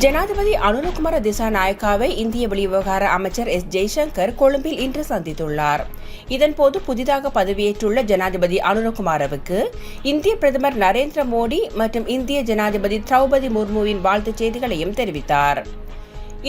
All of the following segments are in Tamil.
ஜனாதிபதி அனுரகுமார திசாநாயக்காவை இந்திய வெளிவிவகார அமைச்சர் எஸ் ஜெய்சங்கர் கொழும்பில் இன்று சந்தித்துள்ளார். இதன்போது புதிதாக பதவியேற்றுள்ள ஜனாதிபதி அனுரகுமாரவுக்கு இந்திய பிரதமர் நரேந்திர மோடி மற்றும் இந்திய ஜனாதிபதி திரௌபதி முர்முவின் வாழ்த்துச் செய்திகளையும் தெரிவித்தார்.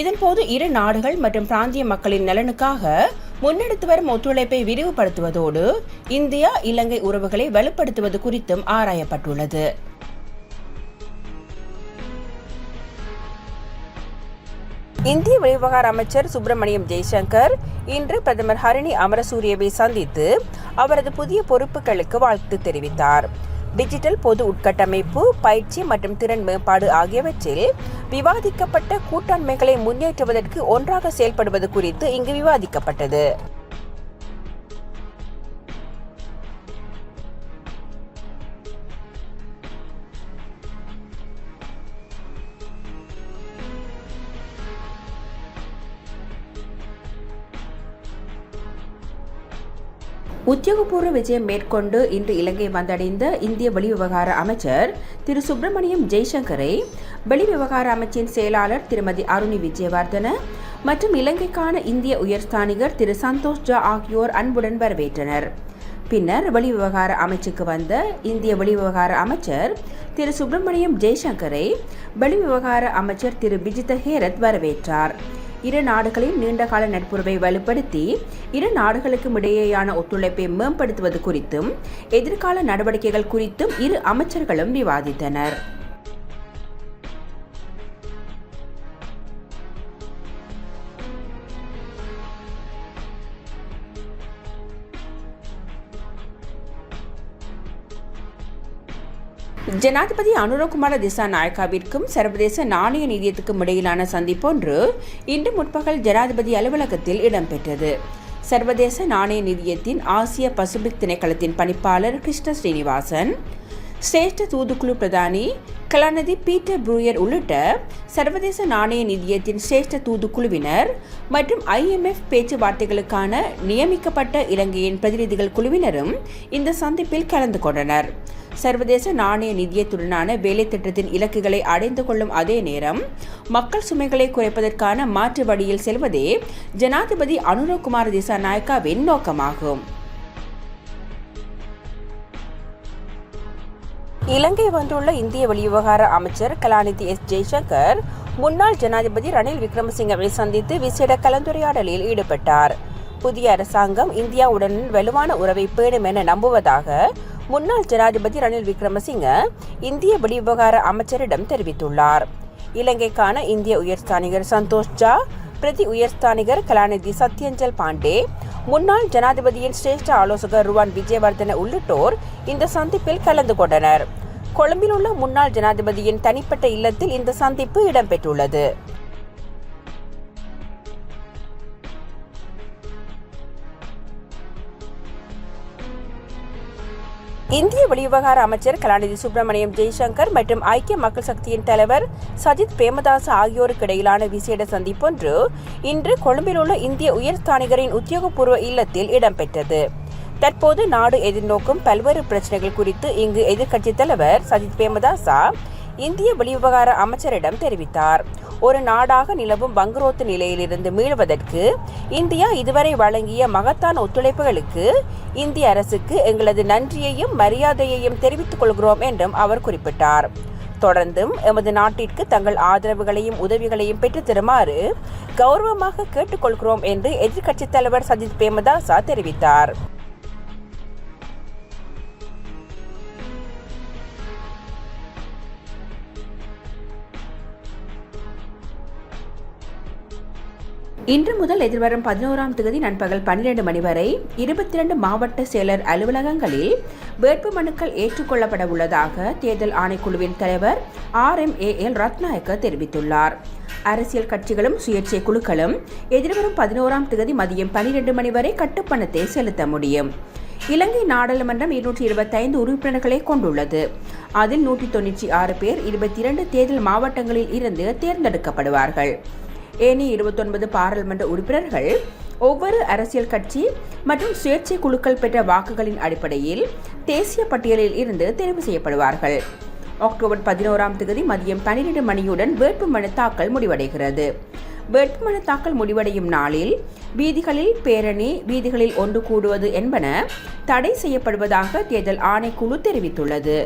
இதன்போது இரு நாடுகள் மற்றும் பிராந்திய மக்களின் நலனுக்காக முன்னெடுத்து வரும் ஒத்துழைப்பை விரிவுபடுத்துவதோடு இந்தியா இலங்கை உறவுகளை வலுப்படுத்துவது குறித்தும் ஆராயப்பட்டுள்ளது. இந்திய வெளிவிவகார அமைச்சர் சுப்பிரமணியம் ஜெய்சங்கர் இன்று பிரதமர் ஹரிணி அமரசூரியவை சந்தித்து அவரது புதிய பொறுப்புகளுக்கு வாழ்த்து தெரிவித்தார். டிஜிட்டல் பொது உட்கட்டமைப்பு, பயிற்சி மற்றும் திறன் மேம்பாடு ஆகியவற்றில் விவாதிக்கப்பட்ட கூட்டாண்மைகளை முன்னேற்றுவதற்கு ஒன்றாக செயல்படுவது குறித்து இங்கு விவாதிக்கப்பட்டது. உத்தியோகபூர்வ விஜயம் மேற்கொண்டு இன்று இலங்கை வந்தடைந்த இந்திய வெளிவிவகார அமைச்சர் திரு சுப்பிரமணியம் ஜெய்சங்கரை வெளிவிவகார அமைச்சின் செயலாளர் திருமதி அருணி விஜயவர்தன மற்றும் இலங்கைக்கான இந்திய உயர்ஸ்தானிகர் திரு சந்தோஷ் ஜா ஆகியோர் அன்புடன் வரவேற்றனர். பின்னர் வெளிவிவகார அமைச்சுக்கு வந்த இந்திய வெளிவிவகார அமைச்சர் திரு சுப்பிரமணியம் ஜெய்சங்கரை வெளிவிவகார அமைச்சர் திரு பிஜித ஹேரத் வரவேற்றார். இரு நாடுகளின் நீண்டகால நட்புறவை வலுப்படுத்தி இரு நாடுகளுக்கும் இடையேயான ஒத்துழைப்பை மேம்படுத்துவது குறித்தும் எதிர்கால நடவடிக்கைகள் குறித்தும் இரு அமைச்சர்களும் விவாதித்தனர். ஜனாதிபதி அனுரகுமார திசாநாயக்காவிற்கும் சர்வதேச நாணய நிதியத்துக்கும் இடையிலான சந்திப்பொன்று இன்று முற்பகல் ஜனாதிபதி அலுவலகத்தில் இடம்பெற்றது. சர்வதேச நாணய நிதியத்தின் ஆசிய பசிபிக் திணைக்களத்தின் பணிப்பாளர் கிருஷ்ண ஸ்ரீனிவாசன், சிரேஷ்ட தூதுக்குழு பிரதானி கலாநிதி பீட்டர் ப்ரூயர் உள்ளிட்ட சர்வதேச நாணய நிதியத்தின் சிரேஷ்ட தூதுக்குழுவினர் மற்றும் IMF பேச்சுவார்த்தைகளுக்கான நியமிக்கப்பட்ட இலங்கையின் பிரதிநிதிகள் குழுவினரும் இந்த சந்திப்பில் கலந்து கொண்டனர். சர்வதேச நாணய நிதியத்துடனான வேலை திட்டத்தின் இலக்குகளை அடைந்து கொள்ளும் அதே நேரம் மக்கள் சுமைகளை குறைப்பதற்கான மாற்று வழியில் செல்வதே ஜனாதிபதி அனுரகுமார திசாநாயக்காவின் நோக்கமாகும். இலங்கை வந்துள்ள இந்திய வெளிவிவகார அமைச்சர் கலாநிதி எஸ் ஜெய்சங்கர் முன்னாள் ஜனாதிபதி ரணில் விக்ரமசிங்கவை சந்தித்து விசேட கலந்துரையாடலில் ஈடுபட்டார். புதிய அரசாங்கம் இந்தியாவுடன் வலுவான உறவை பேணும் என நம்புவதாக முன்னாள் ஜனாதிபதி ரணில் விக்ரமசிங்க இந்திய வெளிவிவகார அமைச்சரிடம் தெரிவித்துள்ளார். இலங்கைக்கான இந்திய உயர்ஸ்தானிகர் சந்தோஷ் ஜா, பிரதி உயர்ஸ்தானிகர் கலாநிதி சத்யஞ்சல் பாண்டே, முன்னாள் ஜனாதிபதியின் சிரேஷ்ட ஆலோசகர் ருவான் விஜயவர்தன உள்ளிட்டோர் இந்த சந்திப்பில் கலந்து கொண்டனர். கொழும்பில் உள்ள முன்னாள் ஜனாதிபதியின் தனிப்பட்ட இல்லத்தில் இந்த சந்திப்பு இடம்பெற்றுள்ளது. இந்திய வெளிவிவகார அமைச்சர் கலாநிதி சுப்பிரமணியம் ஜெய்சங்கர் மற்றும் ஐக்கிய மக்கள் சக்தியின் தலைவர் சஜித் பிரேமதாச ஆகியோருக்கு இடையிலான விசேட சந்திப்பொன்று இன்று கொழும்பில் உள்ள இந்திய உயர்ஸ்தானிகரின் உத்தியோகபூர்வ இல்லத்தில் இடம்பெற்றது. தற்போது நாடு எதிர்நோக்கும் பல்வேறு பிரச்சனைகள் குறித்து இங்கு எதிர்க்கட்சித் தலைவர் சஜித் பிரேமதாசா இந்திய வெளிவிவகார அமைச்சரிடம் தெரிவித்தார். ஒரு நாடாக நிலவும் வங்குரோத்து நிலையிலிருந்து மீள்வதற்கு இந்தியா இதுவரை வழங்கிய மகத்தான ஒத்துழைப்புகளுக்கு இந்திய அரசுக்கு எங்களது நன்றியையும் மரியாதையையும் தெரிவித்துக் கொள்கிறோம் என்றும் அவர் குறிப்பிட்டார். தொடர்ந்தும் எமது நாட்டிற்கு தங்கள் ஆதரவுகளையும் உதவிகளையும் பெற்றுத் தருமாறு கௌரவமாக கேட்டுக்கொள்கிறோம் என்று எதிர்க்கட்சித் தலைவர் சஜித் பிரேமதாசா தெரிவித்தார். இன்று முதல் எதிர்வரும் 11ஆம் தேதி நண்பகல் 12 மணி வரை 22 மாவட்ட செயலர் அலுவலகங்களில் வேட்புமனுக்கள் ஏற்றுக்கொள்ளப்பட உள்ளதாக தேர்தல் ஆணைக்குழுவின் தலைவர் RMAL ரத்நாயக்க தெரிவித்துள்ளார். அரசியல் கட்சிகளும் சுயேட்சை குழுக்களும் எதிர்வரும் 11ஆம் தேதி மதியம் 12 மணி வரை கட்டுப்பணத்தை செலுத்த முடியும். இலங்கை நாடாளுமன்றம் 225 உறுப்பினர்களை கொண்டுள்ளது. அதில் 196 பேர் 22 தேர்தல் மாவட்டங்களில் இருந்து தேர்ந்தெடுக்கப்படுவார்கள். ஏனி 29 பாராளுமன்ற உறுப்பினர்கள் ஒவ்வொரு அரசியல் கட்சி மற்றும் சுயேட்சை குழுக்கள் பெற்ற வாக்குகளின் அடிப்படையில் தேசிய பட்டியலில் இருந்து தெரிவு செய்யப்படுவார்கள். அக்டோபர் 11 மதியம் 12 மணியுடன் வேட்புமனு தாக்கல் முடிவடைகிறது. வேட்புமனு தாக்கல் முடிவடையும் நாளில் வீதிகளில் பேரணி, வீதிகளில் ஒன்று கூடுவது என்பன தடை செய்யப்படுவதாக தேர்தல் ஆணைக்குழு தெரிவித்துள்ளது.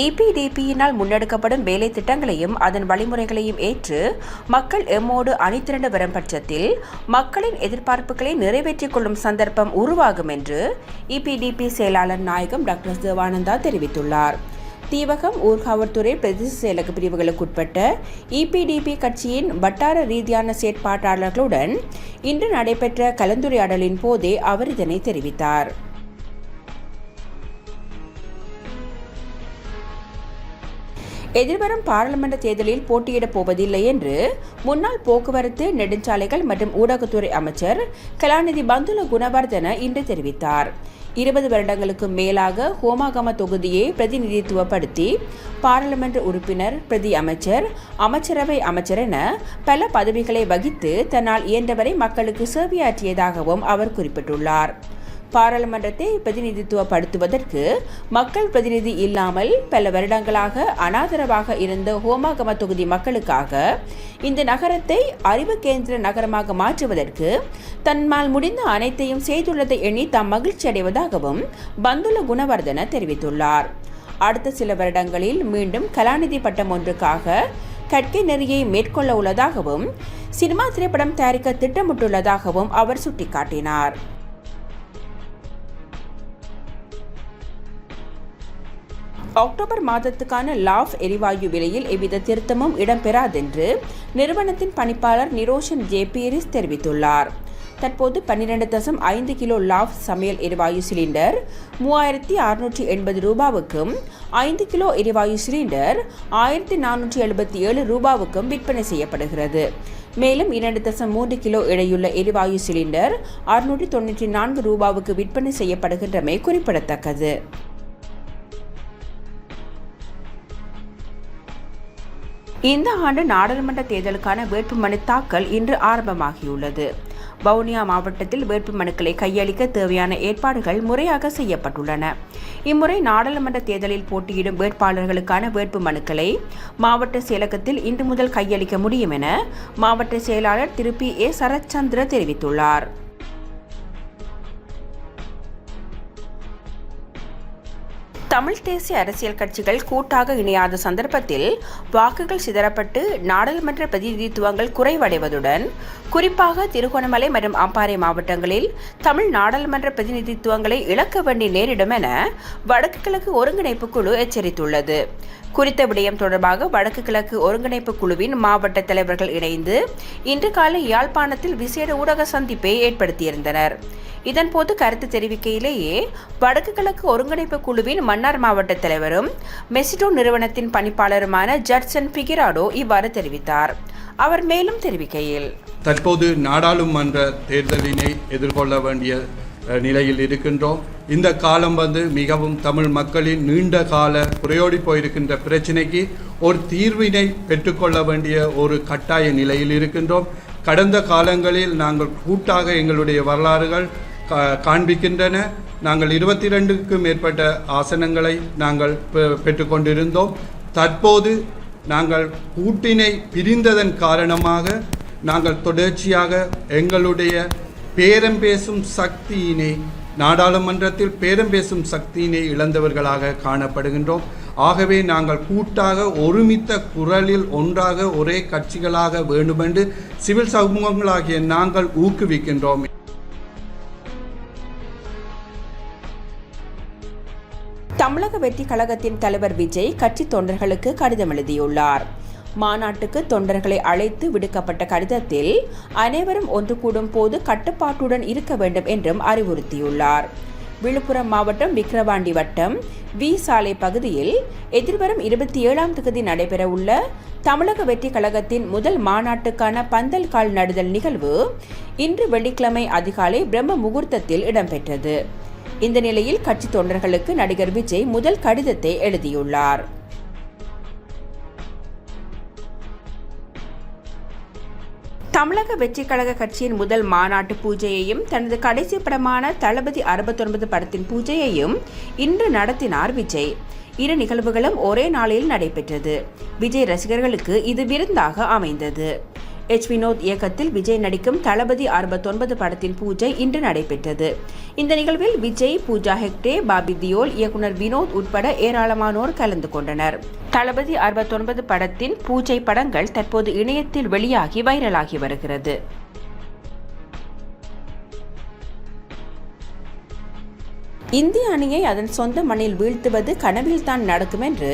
EPDPயினால் முன்னெடுக்கப்படும் வேலை திட்டங்களையும் அதன் வழிமுறைகளையும் ஏற்று மக்கள் எம்மோடு அணிதிரண்டு வரும் பட்சத்தில் மக்களின் எதிர்பார்ப்புகளை நிறைவேற்றிக் கொள்ளும் சந்தர்ப்பம் உருவாகும் என்று EPDP செயலாளர் நாயகம் டாக்டர் தேவானந்தா தெரிவித்துள்ளார். தீவகம் ஊர்காவல்துறை பிரதேச செயலக பிரிவுகளுக்குட்பட்ட EPDP கட்சியின் வட்டார ரீதியான செயற்பாட்டாளர்களுடன் இன்று நடைபெற்ற கலந்துரையாடலின் போதே அவர் இதனை தெரிவித்தார். எதிர்வரும் பாராளுமன்ற தேர்தலில் போட்டியிடப் போவதில்லை என்று முன்னாள் போக்குவரத்து, நெடுஞ்சாலைகள் மற்றும் ஊடகத்துறை அமைச்சர் கலாநிதி பந்துல குணவர்தன இன்று தெரிவித்தார். 20 வருடங்களுக்கு மேலாக ஹோமாகம தொகுதியை பிரதிநிதித்துவப்படுத்தி பாராளுமன்ற உறுப்பினர், பிரதி அமைச்சர், அமைச்சரவை அமைச்சர் என பல பதவிகளை வகித்து தன்னால் இயன்றவரை மக்களுக்கு சேவையாற்றியதாகவும் அவர் குறிப்பிட்டுள்ளார். பாராளுமன்றத்தை பிரதிநிதித்துவப்படுத்துவதற்கு மக்கள் பிரதிநிதி இல்லாமல் பல வருடங்களாக அனாதரவாக இருந்த ஹோமாகம தொகுதி மக்களுக்காக இந்த நகரத்தை அறிவு கேந்திர நகரமாக மாற்றுவதற்கு தன்னால் முடிந்த அனைத்தையும் செய்துள்ளதை எண்ணி தாம் மகிழ்ச்சி அடைவதாகவும் பந்துல குணவர்தன தெரிவித்துள்ளார். அடுத்த சில வருடங்களில் மீண்டும் கலாநிதி பட்டம் ஒன்றுக்காக கற்கை நெறியை மேற்கொள்ள உள்ளதாகவும் சினிமா திரைப்படம் தயாரிக்க திட்டமிட்டுள்ளதாகவும் அவர் சுட்டிக்காட்டினார். அக்டோபர் மாதத்துக்கான லாஃப் எரிவாயு விலையில் எவ்வித திருத்தமும் இடம்பெறாதென்று நிறுவனத்தின் பணிப்பாளர் நிரோஷன் ஜே பீரிஸ் தெரிவித்துள்ளார். தற்போது 12.5 கிலோ லாஃப் சமையல் எரிவாயு சிலிண்டர் 3680 ரூபாவுக்கும் 5 கிலோ எரிவாயு சிலிண்டர் 1477 ரூபாவுக்கும் விற்பனை செய்யப்படுகிறது. மேலும் 2.3 கிலோ எடையுள்ள எரிவாயு சிலிண்டர் 694 ரூபாவுக்கு விற்பனை செய்யப்படுகின்றமை குறிப்பிடத்தக்கது. இந்த ஆண்டு நாடாளுமன்ற தேர்தலுக்கான வேட்புமனு தாக்கல் இன்று ஆரம்பமாகியுள்ளது. வவுனியா மாவட்டத்தில் வேட்புமனுக்களை கையளிக்க தேவையான ஏற்பாடுகள் முறையாக செய்யப்பட்டுள்ளன. இம்முறை நாடாளுமன்ற தேர்தலில் போட்டியிடும் வேட்பாளர்களுக்கான வேட்புமனுக்களை மாவட்ட செயலகத்தில் இன்று முதல் கையளிக்க முடியும் என மாவட்ட செயலாளர் திரு P.A. சரத்சந்திர தெரிவித்துள்ளார். தமிழ் தேசிய அரசியல் கட்சிகள் கூட்டாக இணையாத சந்தர்ப்பத்தில் வாக்குகள் சிதறப்பட்டு நாடாளுமன்ற பிரதிநிதித்துவங்கள் குறைவடைவதுடன் குறிப்பாக திருகோணமலை மற்றும் அம்பாறை மாவட்டங்களில் தமிழ் நாடாளுமன்ற பிரதிநிதித்துவங்களை இழக்க வேண்டி நேரிடும் என வடக்கு கிழக்கு ஒருங்கிணைப்பு குழு எச்சரித்துள்ளது. குறித்த விடயம் தொடர்பாக வடக்கு கிழக்கு ஒருங்கிணைப்பு குழுவின் மாவட்ட தலைவர்கள் இணைந்து இன்று காலை யாழ்ப்பாணத்தில் விசேட ஊடக சந்திப்பை ஏற்படுத்தியிருந்தனர். இதன்போது கருத்து தெரிவிக்கையிலேயே வடக்கு கிழக்கு ஒருங்கிணைப்பு குழுவின் மன்னார் மாவட்ட தலைவரும் மெசிடோ நிறுவனத்தின் பணிப்பாளருமான ஜட்சன் பிகிராடோ இவ்வாறு தெரிவித்தார். அவர் மேலும் தெரிவிக்கையில், தற்போது நாடாளுமன்ற தேர்தலினை எதிர்கொள்ள வேண்டிய நிலையில் இருக்கின்றோம். இந்த காலம் மிகவும் தமிழ் மக்களின் நீண்ட கால குறையோடி போயிருக்கின்ற பிரச்சினைக்கு ஒரு தீர்வினை பெற்றுக்கொள்ள வேண்டிய ஒரு கட்டாய நிலையில் இருக்கின்றோம். கடந்த காலங்களில் நாங்கள் கூட்டாக எங்களுடைய வரலாறுகள் காண்பிக்கின்றன. நாங்கள் 22க்கும் மேற்பட்ட ஆசனங்களை நாங்கள் பெற்றுக்கொண்டிருந்தோம். தற்போது நாங்கள் கூட்டினை பிரிந்ததன் காரணமாக நாங்கள் தொடர்ச்சியாக எங்களுடைய பேரம் பேசும் சக்தியினை, நாடாளுமன்றத்தில் பேரம் பேசும் சக்தியினை இழந்தவர்களாக காணப்படுகின்றோம். ஆகவே நாங்கள் கூட்டாக ஒருமித்த குரலில் ஒன்றாக ஒரே கட்சிகளாக வேண்டுமென்று சிவில் சமூகங்களாகிய நாங்கள் ஊக்குவிக்கின்றோம். தமிழக வெற்றி கழகத்தின் தலைவர் விஜய் கட்சி தொண்டர்களுக்கு கடிதம் எழுதியுள்ளார். மாநாட்டுக்கு தொண்டர்களை அழைத்து விடுக்கப்பட்ட கடிதத்தில் அனைவரும் ஒன்று கூடும் போது கட்டுப்பாட்டுடன் இருக்க வேண்டும் என்றும் அறிவுறுத்தியுள்ளார். விழுப்புரம் மாவட்டம் விக்கிரவாண்டி வட்டம் வி சாலை பகுதியில் எதிர்வரும் 27ஆம் தேதி நடைபெறவுள்ள தமிழக வெற்றி கழகத்தின் முதல் மாநாட்டுக்கான பந்தல் கால் நடுதல் நிகழ்வு இன்று வெள்ளிக்கிழமை அதிகாலை பிரம்ம முகூர்த்தத்தில் இடம்பெற்றது. இந்த நிலையில் கட்சி தொண்டர்களுக்கு நடிகர் விஜய் முதல் கடிதத்தை எழுதியுள்ளார். தமிழக வெற்றிக் கழக கட்சியின் முதல் மாநாட்டு பூஜையையும் தனது கடைசி படமான தளபதி 69 படத்தின் பூஜையையும் இன்று நடத்தினார் விஜய். இரு நிகழ்வுகளும் ஒரே நாளில் நடைபெற்றது. விஜய் ரசிகர்களுக்கு இது விருந்தாக அமைந்தது. வினோத் இயக்கத்தில் விஜய் நடிக்கும் தளபதி 69 படத்தின் பூஜை இன்று நடைபெற்றது. இந்த நிகழ்வில் விஜய், பூஜா ஹெக்டே, பாபி தியோல், இயக்குனர் வினோத் உட்பட ஏராளமானோர் கலந்து கொண்டனர். தளபதி 69 படத்தின் பூஜை படங்கள் தற்போது இணையத்தில் வெளியாகி வைரலாகி வருகிறது. இந்திய அணியை அதன் சொந்த மண்ணில் வீழ்த்துவது கனவில்தான் நடக்கும் என்று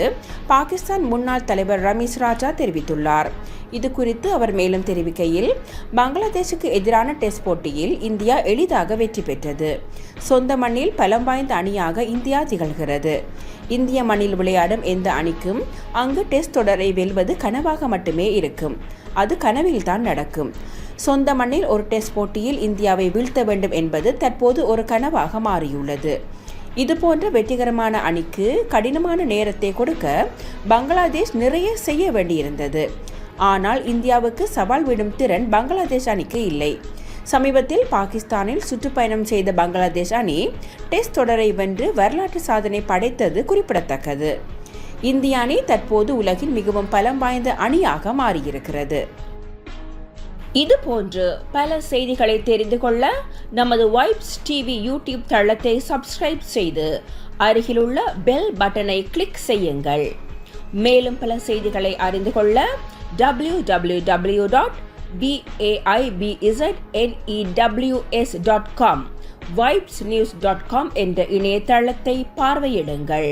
பாகிஸ்தான் முன்னாள் தலைவர் ரமீஸ் ராஜா தெரிவித்துள்ளார். இது குறித்து அவர் மேலும் தெரிவிக்கையில், பங்களாதேஷுக்கு எதிரான டெஸ்ட் போட்டியில் இந்தியா எளிதாக வெற்றி பெற்றது. சொந்த மண்ணில் பலம் வாய்ந்த அணியாக இந்தியா திகழ்கிறது. இந்திய மண்ணில் விளையாடும் எந்த அணிக்கும் அங்கு டெஸ்ட் தொடரை வெல்வது கனவாக மட்டுமே இருக்கும். அது கனவில்தான் நடக்கும். சொந்த மண்ணில் ஒரு டெஸ்ட் போட்டியில் இந்தியாவை வீழ்த்த வேண்டும் என்பது தற்போது ஒரு கனவாக மாறியுள்ளது. இதுபோன்ற வெற்றிகரமான அணிக்கு கடினமான நேரத்தை கொடுக்க பங்களாதேஷ் நிறைய செய்ய வேண்டியிருந்தது. ஆனால் இந்தியாவுக்கு சவால் விடும் திறன் பங்களாதேஷ் அணிக்கு இல்லை. சமீபத்தில் பாகிஸ்தானில் சுற்றுப்பயணம் செய்த பங்களாதேஷ் அணி டெஸ்ட் தொடரை வென்று வரலாற்று சாதனை படைத்தது குறிப்பிடத்தக்கது. இந்திய அணி தற்போது உலகின் மிகவும் பலம் வாய்ந்த அணியாக மாறியிருக்கிறது. இதுபோன்று பல செய்திகளை தெரிந்து கொள்ள நமது வைப்ஸ் டிவி யூடியூப் தளத்தை சப்ஸ்கிரைப் செய்து அருகிலுள்ள பெல் பட்டனை கிளிக் செய்யுங்கள். மேலும் பல செய்திகளை அறிந்து கொள்ள www.vaibznews.com, vibesnews.com என்ற இணையதளத்தை பார்வையிடுங்கள்.